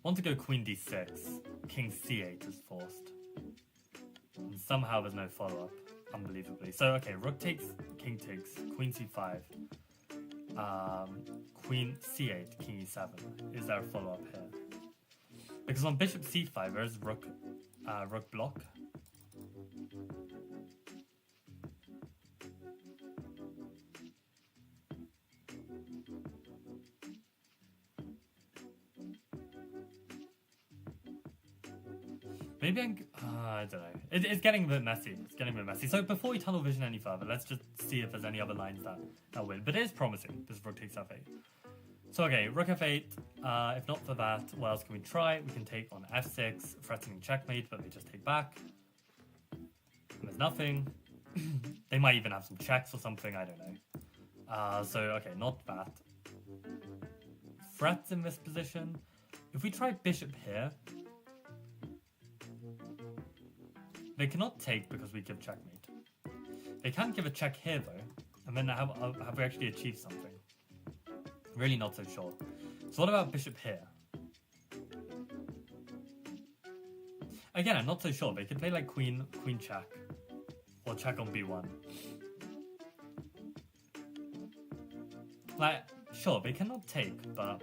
Want to go queen d6, king c8 is forced. And somehow there's no follow-up, unbelievably. So, okay, rook takes, king takes, queen c5, queen c8, king e7. Is there a follow-up here? Because on bishop c5, there's rook block. Maybe I don't know. It's getting a bit messy. So before we tunnel vision any further, let's just see if there's any other lines that win. But it is promising, this rook takes f8. So okay, rook f8. If not for that, what else can we try? We can take on f6, threatening checkmate, but they just take back. And there's nothing. They might even have some checks or something, I don't know. So okay, not that. Threats in this position. If we try bishop here, they cannot take because we give checkmate. They can give a check here though, and then have we actually achieved something? Really not so sure. So what about bishop here? Again, I'm not so sure. They could play like queen check, or check on b1. Like, sure, they cannot take, but...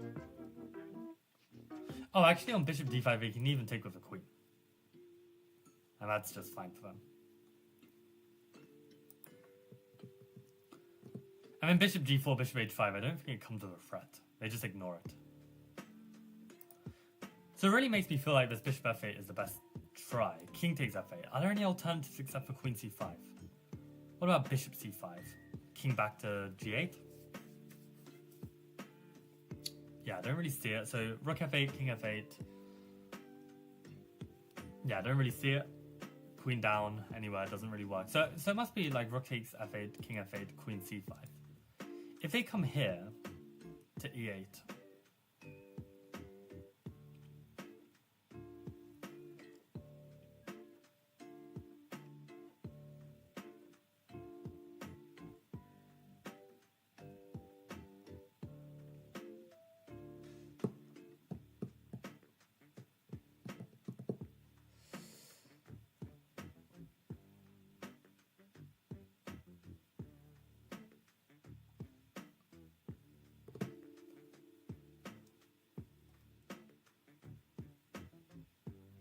Oh, actually on bishop d5 they can even take with a queen. And that's just fine for them. And then bishop g4, bishop h5, I don't think it comes with a threat. They just ignore it. So it really makes me feel like this bishop f8 is the best try. King takes f8. Are there any alternatives except for queen c5? What about bishop c5? King back to g8? Yeah, I don't really see it. So rook f8, king f8. Yeah, I don't really see it. Queen down anywhere doesn't really work. So it must be like rook takes f8, king f8, queen c5. If they come here to e8,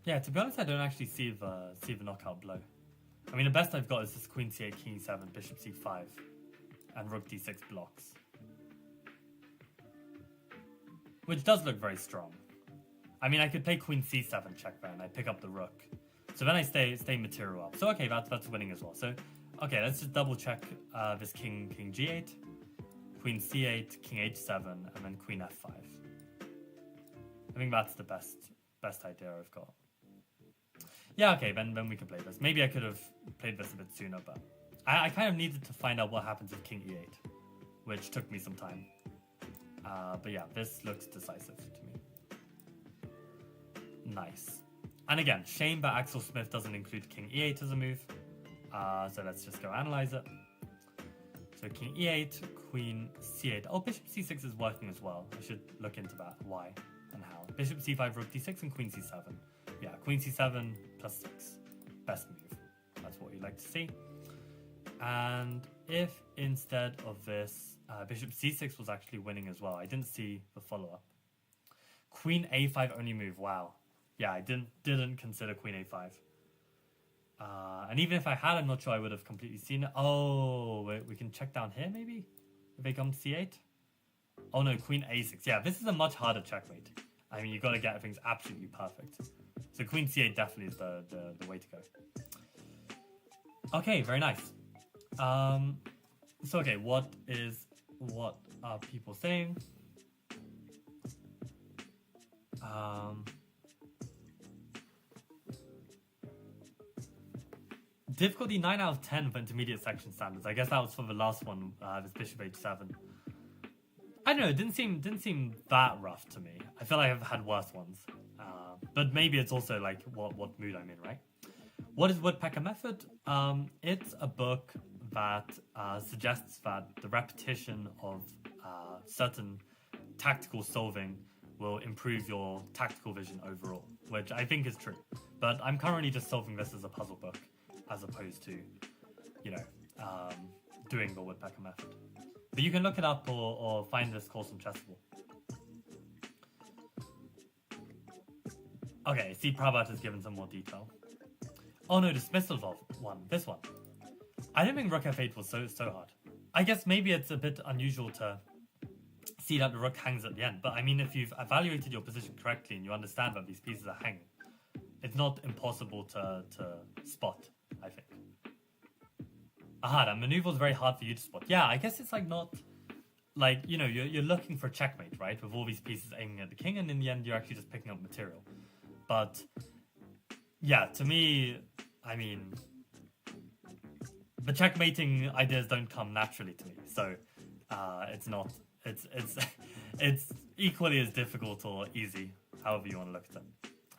yeah, to be honest, I don't actually see the knockout blow. I mean, the best I've got is this queen c8, king e7, bishop c5, and rook d6 blocks. Which does look very strong. I mean, I could play queen c7 check there, and I pick up the rook. So then I stay material up. So okay, that's winning as well. So, okay, let's just double check this king g8, queen c8, king h7, and then queen f5. I think that's the best idea I've got. Yeah, okay, then we can play this. Maybe I could have played this a bit sooner, but I kind of needed to find out what happens with king e8, which took me some time. But yeah, this looks decisive to me. Nice. And again, shame that Axel Smith doesn't include king e8 as a move. So let's just go analyze it. So king e8, queen c8. Oh, bishop c6 is working as well. I should look into that. Why and how. Bishop c5, rook d6, and queen c7. Yeah, queen c7 plus 6. Best move. That's what you'd like to see. And if instead of this, bishop c6 was actually winning as well. I didn't see the follow-up. Queen a5 only move. Wow. Yeah, I didn't consider queen a5. And even if I had, I'm not sure I would have completely seen it. Oh, wait, we can check down here maybe? If they come c8? Oh no, queen a6. Yeah, this is a much harder checkmate. I mean, you've got to get things absolutely perfect. So queen c8 definitely is the way to go. Okay, very nice. So okay, what are people saying? Difficulty 9 out of 10 for intermediate section standards. I guess that was for the last one, this bishop h7. I don't know, it didn't seem that rough to me. I feel like I've had worse ones. But maybe it's also like what mood I'm in, right? What is Woodpecker Method? It's a book that suggests that the repetition of certain tactical solving will improve your tactical vision overall, which I think is true. But I'm currently just solving this as a puzzle book, as opposed to, you know, doing the Woodpecker method. But you can look it up or find this course on Chessable. Okay, see, Prabhat has given some more detail. Oh no, dismissal one, this one. I didn't think Rook F8 was so hard. I guess maybe it's a bit unusual to see that the rook hangs at the end, but I mean, if you've evaluated your position correctly and you understand that these pieces are hanging, it's not impossible to spot, I think. Aha, that maneuver is very hard for you to spot. Yeah, I guess it's like not, like, you know, you're looking for checkmate, right? With all these pieces aiming at the king, and in the end you're actually just picking up material. But, yeah, to me, I mean, the checkmating ideas don't come naturally to me, so it's not, it's equally as difficult or easy, however you want to look at it,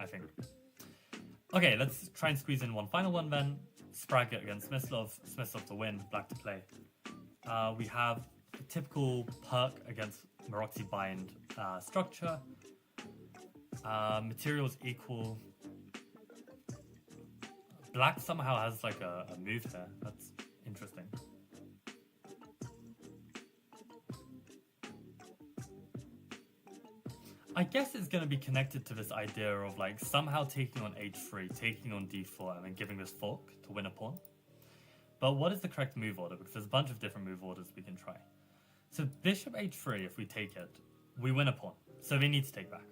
I think. Okay, let's try and squeeze in one final one then. Spraggett against Smyslov. Smyslov to win, black to play. We have a typical perk against Maroczy bind structure. Materials equal. Black somehow has like a move here. That's interesting. I guess it's going to be connected to this idea of like somehow taking on h3, taking on d4, and then giving this fork to win a pawn. But what is the correct move order? Because there's a bunch of different move orders we can try. So bishop h3, if we take it, we win a pawn. So they need to take back.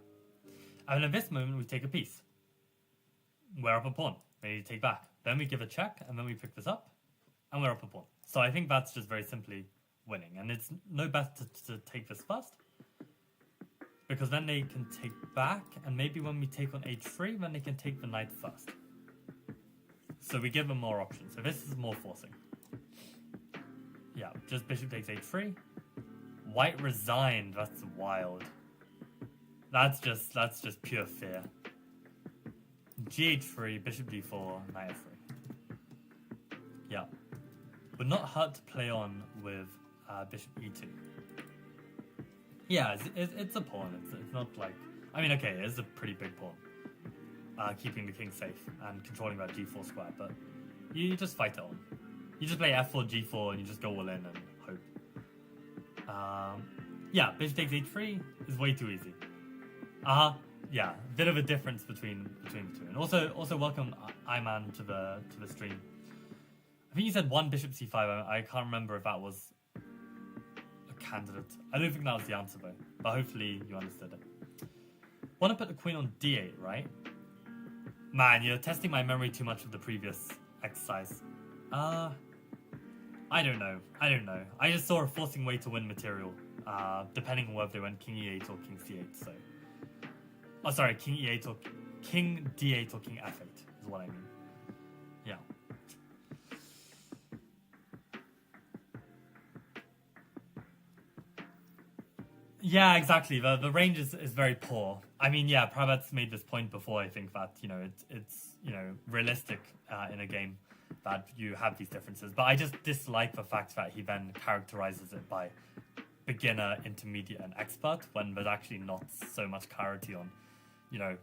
And at this moment, we take a piece. We're up a pawn. They need to take back. Then we give a check, and then we pick this up, and we're up a pawn. So I think that's just very simply winning. And it's no better to take this first, because then they can take back, and maybe when we take on h3, then they can take the knight first. So we give them more options. So this is more forcing. Yeah, just bishop takes h3. White resigned. That's wild. That's just pure fear. Gh3, bishop d4, knight f3. Yeah. Would not hurt to play on with bishop e2. Yeah, it's a pawn. It's not like... I mean, okay, it is a pretty big pawn. Keeping the king safe and controlling that g4 square, but you just fight it on. You just play f4, g4, and you just go all in and hope. Yeah, bishop takes h3 is way too easy. Yeah, bit of a difference between the two. And also welcome Iman to the stream. I think you said one bishop c5. I can't remember if that was a candidate. I don't think that was the answer though, but hopefully you understood it. Want to put the queen on d8, right? Man, you're testing my memory too much of the previous exercise. I don't know. I just saw a forcing way to win material, depending on whether they went king e8 or king c8, so... Oh, sorry, king e8 or king d8 or king f8 is what I mean. Yeah. Yeah, exactly. The range is very poor. I mean, yeah, Prabhat's made this point before. I think that, you know, it's you know, realistic in a game that you have these differences. But I just dislike the fact that he then characterizes it by beginner, intermediate, and expert when there's actually not so much clarity on, you know,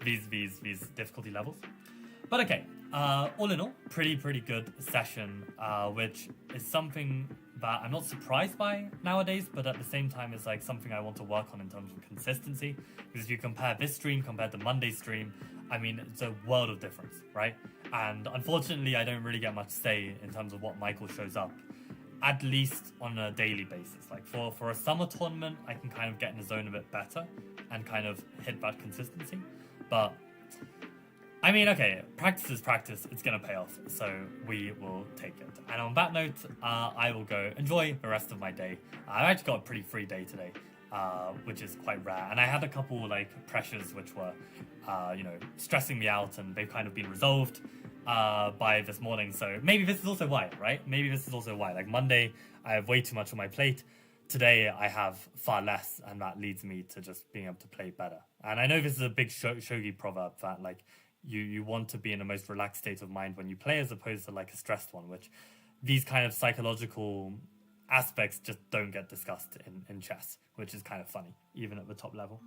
these difficulty levels. But okay, all in all, pretty good session, which is something that I'm not surprised by nowadays, but at the same time is like something I want to work on in terms of consistency. Because if you compare this stream compared to Monday's stream, I mean, it's a world of difference, right? And unfortunately, I don't really get much say in terms of what Michael shows up, at least on a daily basis. Like for a summer tournament, I can kind of get in the zone a bit better and kind of hit that consistency. But I mean, okay, practice is practice. It's going to pay off. So we will take it. And on that note, I will go enjoy the rest of my day. I've actually got a pretty free day today, which is quite rare. And I had a couple like pressures which were, you know, stressing me out, and they've kind of been resolved by this morning. So maybe this is also why, right? Maybe this is also why. Like Monday, I have way too much on my plate. Today, I have far less, and that leads me to just being able to play better. And I know this is a big shogi proverb that like, you want to be in the most relaxed state of mind when you play, as opposed to like a stressed one, which these kind of psychological aspects just don't get discussed in chess, which is kind of funny, even at the top level.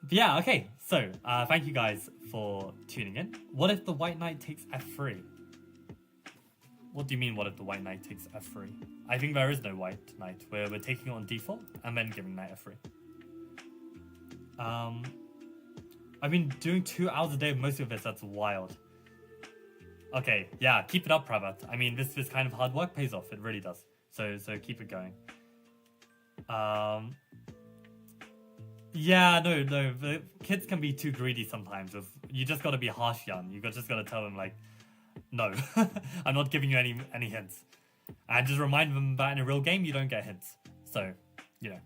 Yeah, okay, so thank you guys for tuning in. What if the white knight takes f3? What do you mean, what if the white knight takes f3? I think there is no white knight. We're taking it on default and then giving knight f3. I've been doing 2 hours a day of most of this, that's wild. Okay, yeah, keep it up, Pravat. I mean, this kind of hard work pays off, it really does. So keep it going. Yeah, no, the kids can be too greedy sometimes. You just gotta be harsh, Jan. You just gotta tell them, like, no, I'm not giving you any hints. And just remind them that in a real game, you don't get hints. So, you know.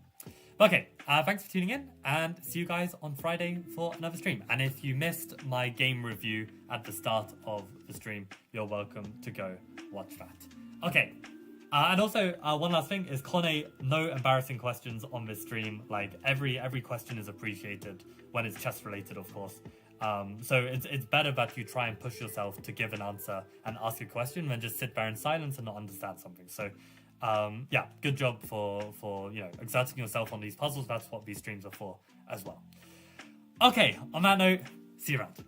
Okay, thanks for tuning in, and see you guys on Friday for another stream. And if you missed my game review at the start of the stream, you're welcome to go watch that. Okay, and also, one last thing is, Kone, no embarrassing questions on this stream. Like, every question is appreciated when it's chess related, of course. So it's better that you try and push yourself to give an answer and ask a question than just sit there in silence and not understand something. So yeah, good job for you know, exerting yourself on these puzzles. That's what these streams are for as well. Okay, on that note, see you around.